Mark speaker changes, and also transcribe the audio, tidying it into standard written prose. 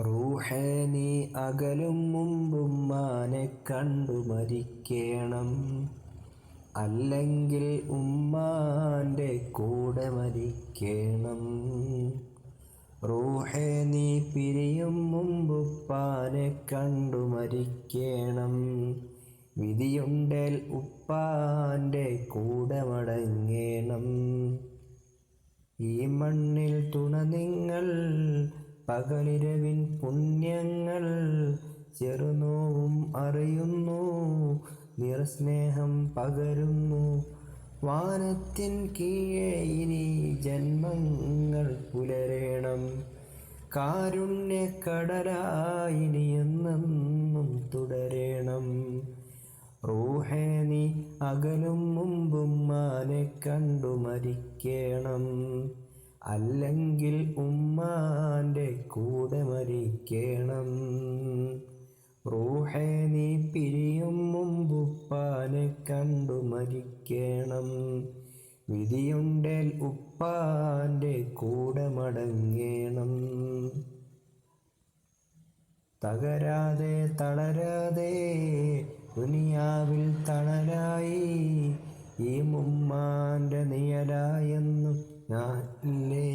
Speaker 1: റൂഹേ നീ അകലും മുമ്പുമ്മാനെ കണ്ടു മരിക്കേണം, അല്ലെങ്കിൽ ഉമ്മാൻ്റെ കൂടെ മരിക്കേണം. റൂഹേ നീ പിരിയും മുമ്പുപ്പാനെ കണ്ടു മരിക്കേണം, വിധിയുണ്ടേൽ ഉപ്പാൻ്റെ കൂടെ മടങ്ങേണം. ഈ മണ്ണിൽ തുണ നിങ്ങൾ പകലിരവിൻ പുണ്യങ്ങൾ, ചെറുനോവും അറിയുന്നു നിറസ്നേഹം പകരുന്നു. വാനത്തിൻ കീഴെ ഇനി ജന്മങ്ങൾ പുലരേണം, കാരുണ്യക്കടലായി നീ എന്നെന്നും തുടരേണം. റൂഹേ നീ അകലും മുമ്പുമ്മാനെ കണ്ടു മരിക്കേണം, അല്ലെങ്കിൽ ഉമ്മാൻ്റെ കൂടെ മരിക്കേണം. റൂഹേ നീ പിരിയും മുമ്പുപ്പാനെ കണ്ടു മരിക്കേണം, വിധിയുണ്ടേൽ ഉപ്പാൻ്റെ കൂടെ മടങ്ങേണം. തകരാതെ തളരാതെ ദുനിയാവിൽ തണലായി ഈ ഉമ്മാൻ്റെ നിഴലായെന്നും ഞാൻ ഇല്ലേ.